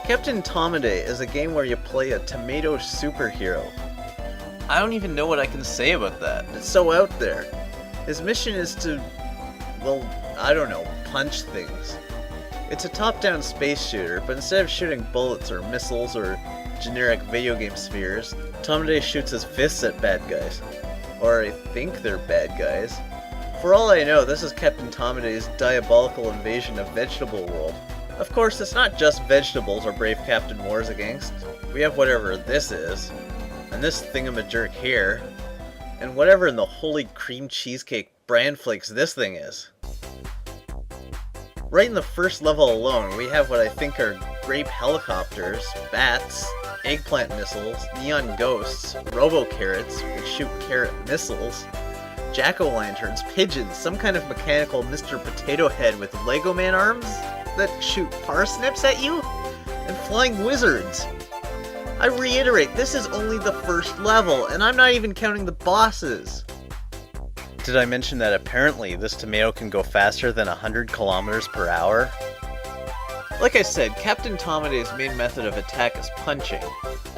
Captain Tomadэй is a game where you play a tomato superhero. I don't even know what I can say about that. It's so out there. His mission is to, well, I don't know, punch things. It's a top-down space shooter, but instead of shooting bullets or missiles or generic video game spheres, Tomaday shoots his fists at bad guys. Or I think they're bad guys. For all I know, this is Captain Tomaday's diabolical invasion of Vegetable World. Of course, it's not just vegetables our brave Captain wars against. We have whatever this is, and this thingamajerk here, and whatever in the holy cream cheesecake bran flakes this thing is. Right in the first level alone, we have what I think are grape helicopters, bats, eggplant missiles, neon ghosts, robo-carrots, which shoot carrot missiles, jack-o'-lanterns, pigeons, some kind of mechanical Mr. Potato Head with Lego Man arms that shoot parsnips at you, and flying wizards. I reiterate, this is only the first level, and I'm not even counting the bosses. Did I mention that apparently this tomato can go faster than 100 kilometers per hour? Like I said, Captain Tomaday's main method of attack is punching,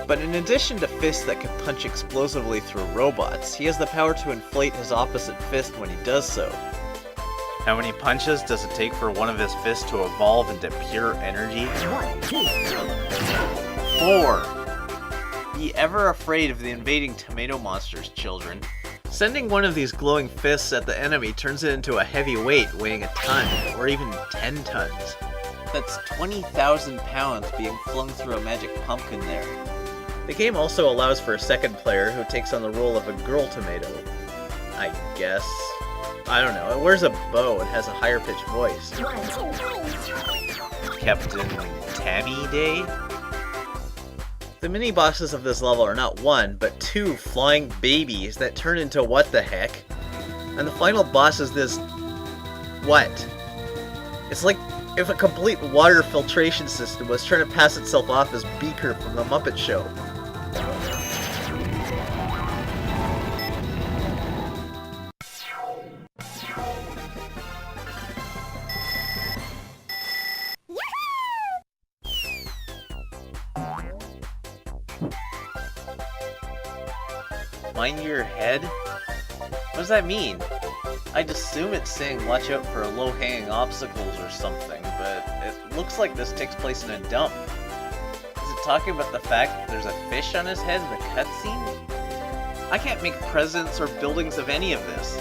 but in addition to fists that can punch explosively through robots, he has the power to inflate his opposite fist when he does so. How many punches does it take for one of his fists to evolve into pure energy? 4. Be ever afraid of the invading tomato monsters, children. Sending one of these glowing fists at the enemy turns it into a heavy weight weighing a ton, or even 10 tons. That's 20,000 pounds being flung through a magic pumpkin there. The game also allows for a second player who takes on the role of a girl tomato. I guess. I don't know. It wears a bow and has a higher pitched voice. Captain Tamaday? The mini-bosses of this level are not one, but 2 flying babies that turn into what the heck. And the final boss is this... what? It's like if a complete water filtration system was trying to pass itself off as Beaker from The Muppet Show. Mind your head? What does that mean? I'd assume it's saying watch out for low-hanging obstacles or something, but it looks like this takes place in a dump. Is it talking about the fact that there's a fish on his head in the cutscene? I can't make presidents or buildings of any of this.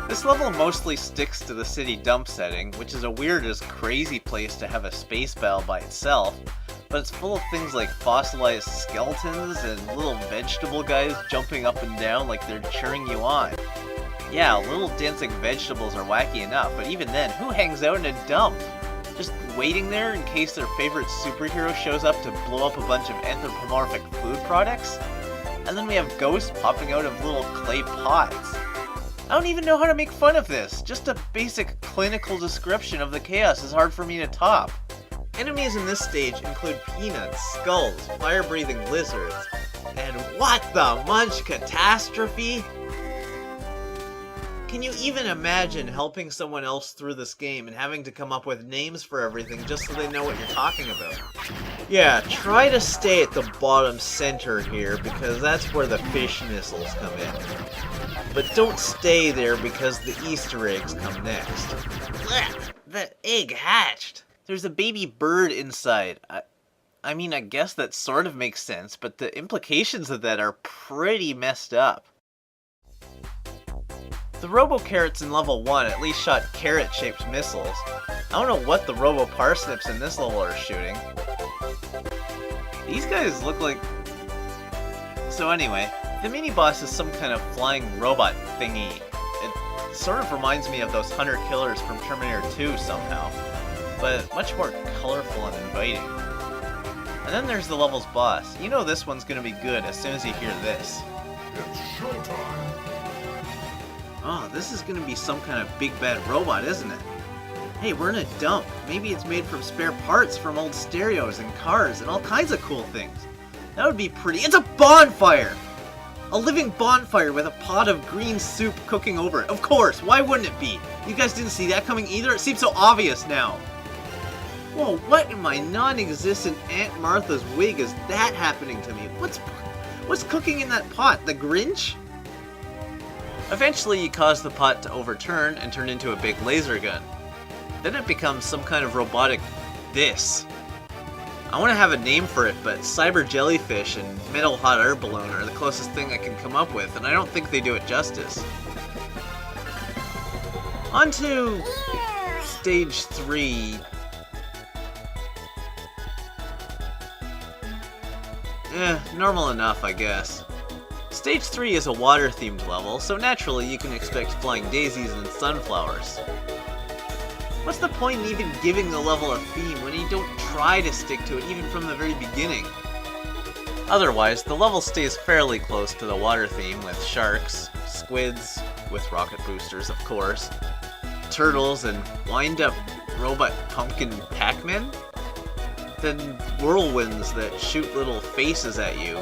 This level mostly sticks to the city dump setting, which is a weird as crazy place to have a space battle by itself, but it's full of things like fossilized skeletons and little vegetable guys jumping up and down like they're cheering you on. Yeah, little dancing vegetables are wacky enough, but even then, who hangs out in a dump? Just waiting there in case their favorite superhero shows up to blow up a bunch of anthropomorphic food products? And then we have ghosts popping out of little clay pots. I don't even know how to make fun of this. Just a basic clinical description of the chaos is hard for me to top. Enemies in this stage include peanuts, skulls, fire-breathing lizards, and what the munch catastrophe? Can you even imagine helping someone else through this game and having to come up with names for everything just so they know what you're talking about? Yeah, try to stay at the bottom center here because that's where the fish missiles come in. But don't stay there because the Easter eggs come next. Blech, the egg hatched. There's a baby bird inside. I mean, I guess that sort of makes sense, but the implications of that are pretty messed up. The robo-carrots in level 1 at least shot carrot-shaped missiles. I don't know what the robo-parsnips in this level are shooting. These guys look like... So anyway, the mini-boss is some kind of flying robot thingy. It sort of reminds me of those hunter-killers from Terminator 2 somehow, but much more colorful and inviting. And then there's the level's boss. You know this one's gonna be good as soon as you hear this. It's showtime! Oh, this is gonna be some kind of big bad robot, isn't it? Hey, we're in a dump. Maybe it's made from spare parts from old stereos and cars and all kinds of cool things. That would be pretty. It's a bonfire! A living bonfire with a pot of green soup cooking over it. Of course, why wouldn't it be? You guys didn't see that coming either? It seems so obvious now. Whoa, what in my non-existent Aunt Martha's wig is that happening to me? What's cooking in that pot? The Grinch? Eventually you cause the pot to overturn and turn into a big laser gun. Then it becomes some kind of robotic this. I want to have a name for it, but cyber jellyfish and metal hot air balloon are the closest thing I can come up with, and I don't think they do it justice. On to stage 3. Normal enough, I guess. Stage 3 is a water-themed level, so naturally you can expect flying daisies and sunflowers. What's the point in even giving the level a theme when you don't try to stick to it even from the very beginning? Otherwise, the level stays fairly close to the water theme with sharks, squids, with rocket boosters of course, turtles, and wind-up robot pumpkin Pac-Men? Then whirlwinds that shoot little faces at you.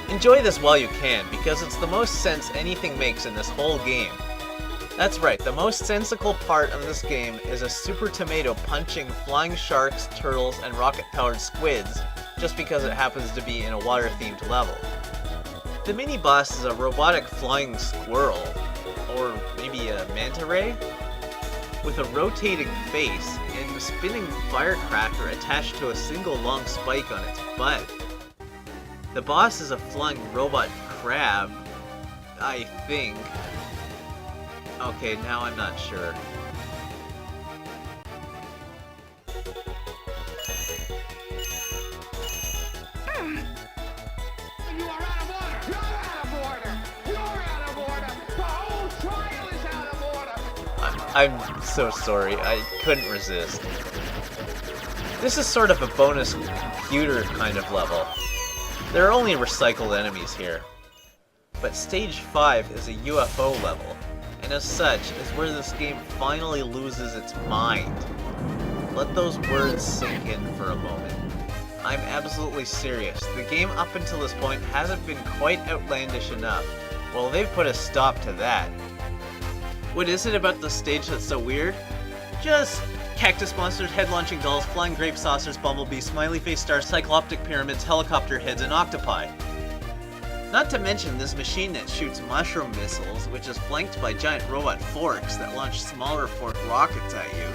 Enjoy this while you can, because it's the most sense anything makes in this whole game. That's right, the most sensical part of this game is a Super Tomato punching flying sharks, turtles, and rocket-powered squids, just because it happens to be in a water-themed level. The mini-boss is a robotic flying squirrel, or maybe a manta ray, with a rotating face and a spinning firecracker attached to a single long spike on its butt. The boss is a flying robot crab, I think. Okay, now I'm not sure. You are out of order! You're out of order! You're out of order! The whole trial is out of order! I'm so sorry, I couldn't resist. This is sort of a bonus computer kind of level. There are only recycled enemies here. But stage 5 is a UFO level, and as such is where this game finally loses its mind. Let those words sink in for a moment. I'm absolutely serious. The game up until this point hasn't been quite outlandish enough. Well, they've put a stop to that. What is it about the stage that's so weird? Just cactus monsters, head-launching dolls, flying grape saucers, bumblebees, smiley-face stars, cycloptic pyramids, helicopter heads, and octopi. Not to mention this machine that shoots mushroom missiles, which is flanked by giant robot forks that launch smaller forked rockets at you.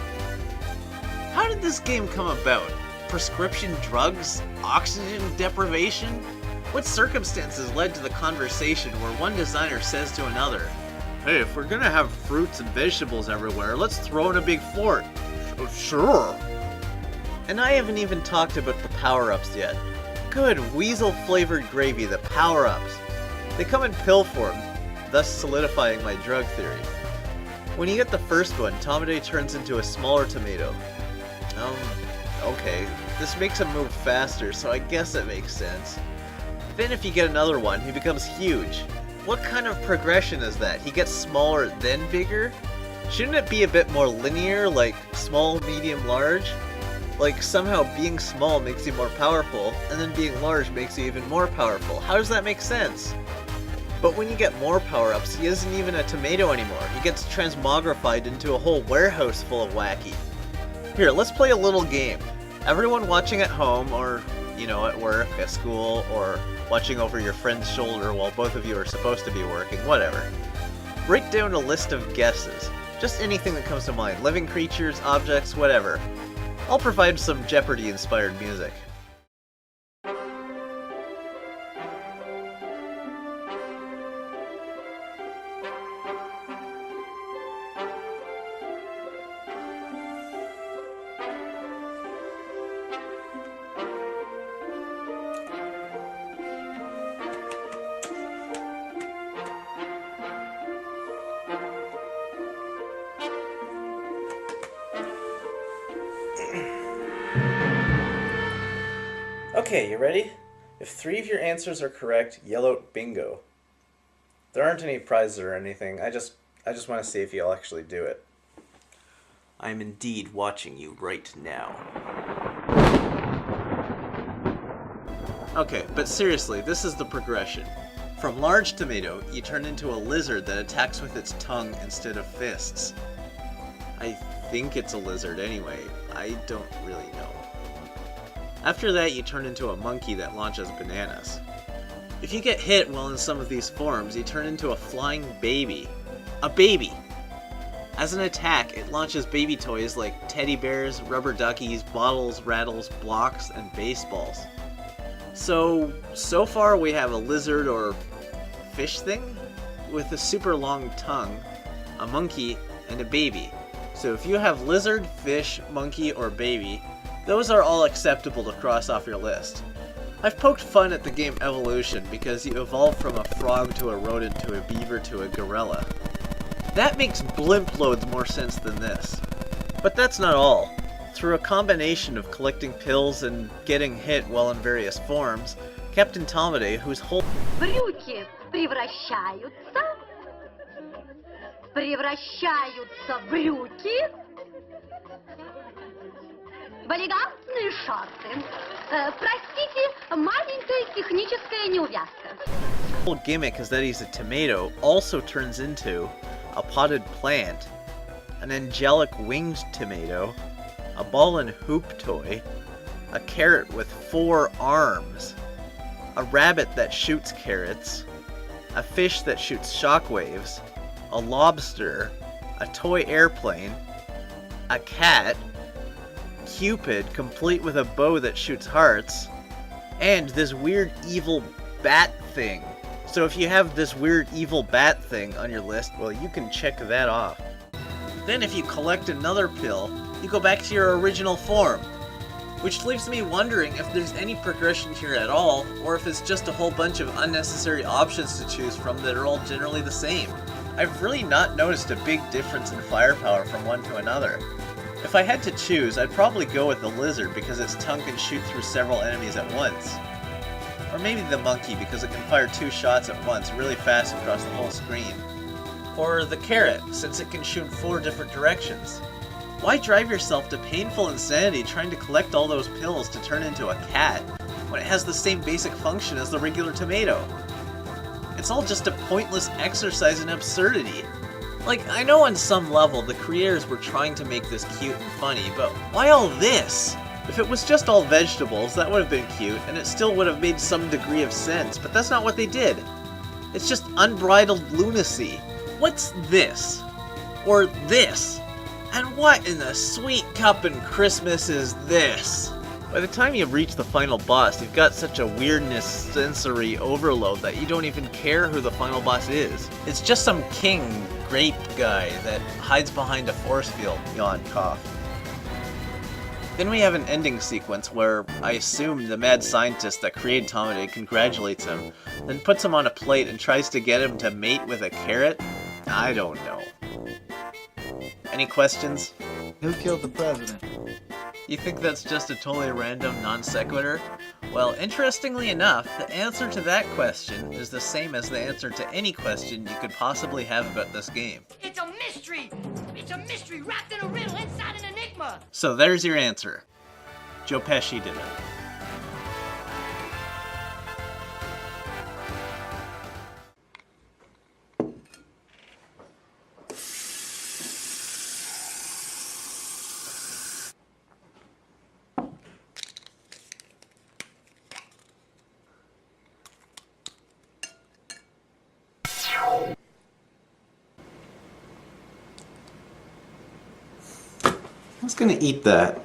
How did this game come about? Prescription drugs? Oxygen deprivation? What circumstances led to the conversation where one designer says to another, "Hey, if we're gonna have fruits and vegetables everywhere, let's throw in a big fort." Sure. And I haven't even talked about the power-ups yet. Good weasel-flavored gravy, the power-ups. They come in pill form, thus solidifying my drug theory. When you get the first one, Tomaday turns into a smaller tomato. Okay, this makes him move faster, so I guess it makes sense. Then if you get another one, he becomes huge. What kind of progression is that? He gets smaller, then bigger? Shouldn't it be a bit more linear, like small, medium, large? Like somehow being small makes you more powerful, and then being large makes you even more powerful. How does that make sense? But when you get more power-ups, he isn't even a tomato anymore. He gets transmogrified into a whole warehouse full of wacky. Here, let's play a little game. Everyone watching at home, or, you know, at work, at school, or watching over your friend's shoulder while both of you are supposed to be working, whatever. Write down a list of guesses. Just anything that comes to mind. Living creatures, objects, whatever. I'll provide some Jeopardy-inspired music. Okay, you ready? If 3 of your answers are correct, yell out bingo. There aren't any prizes or anything. I just want to see if you'll actually do it. I am indeed watching you right now. Okay, but seriously, this is the progression. From large tomato, you turn into a lizard that attacks with its tongue instead of fists. I think it's a lizard anyway. I don't really know. After that, you turn into a monkey that launches bananas. If you get hit while in some of these forms, you turn into a flying baby. A baby! As an attack, it launches baby toys like teddy bears, rubber duckies, bottles, rattles, blocks, and baseballs. So far we have a lizard or fish thing with a super long tongue, a monkey, and a baby. So if you have lizard, fish, monkey, or baby, those are all acceptable to cross off your list. I've poked fun at the game Evolution because you evolve from a frog to a rodent to a beaver to a gorilla. That makes blimp loads more sense than this. But that's not all. Through a combination of collecting pills and getting hit while in various forms, Captain Tomaday, whose whole Брюки превращаются в брюки в элегантные шорты. Простите, маленькая техническая неувязка. whole gimmick is that he's a tomato also turns into a potted plant, an angelic winged tomato, a ball and hoop toy, a carrot with 4 arms, a rabbit that shoots carrots, a fish that shoots shockwaves, a lobster, a toy airplane, a cat, Cupid complete with a bow that shoots hearts, and this weird evil bat thing. So if you have this weird evil bat thing on your list, well, you can check that off. Then if you collect another pill, you go back to your original form, which leaves me wondering if there's any progression here at all, or if it's just a whole bunch of unnecessary options to choose from that are all generally the same. I've really not noticed a big difference in firepower from one to another. If I had to choose, I'd probably go with the lizard because its tongue can shoot through several enemies at once. Or maybe the monkey because it can fire 2 shots at once really fast across the whole screen. Or the carrot, since it can shoot 4 different directions. Why drive yourself to painful insanity trying to collect all those pills to turn into a cat, when it has the same basic function as the regular tomato? It's all just a pointless exercise in absurdity. Like, I know on some level the creators were trying to make this cute and funny, but why all this? If it was just all vegetables, that would have been cute, and it still would have made some degree of sense, but that's not what they did. It's just unbridled lunacy. What's this? Or this? And what in the sweet cup and Christmas is this? By the time you reach the final boss, you've got such a weirdness sensory overload that you don't even care who the final boss is. It's just some king grape guy that hides behind a force field. Yawn, cough. Then we have an ending sequence where I assume the mad scientist that created Tomaday congratulates him, then puts him on a plate and tries to get him to mate with a carrot? I don't know. Any questions? Who killed the president? You think that's just a totally random non sequitur? Well, interestingly enough, the answer to that question is the same as the answer to any question you could possibly have about this game. It's a mystery! It's a mystery wrapped in a riddle inside an enigma! So there's your answer. Joe Pesci did it. I was gonna eat that.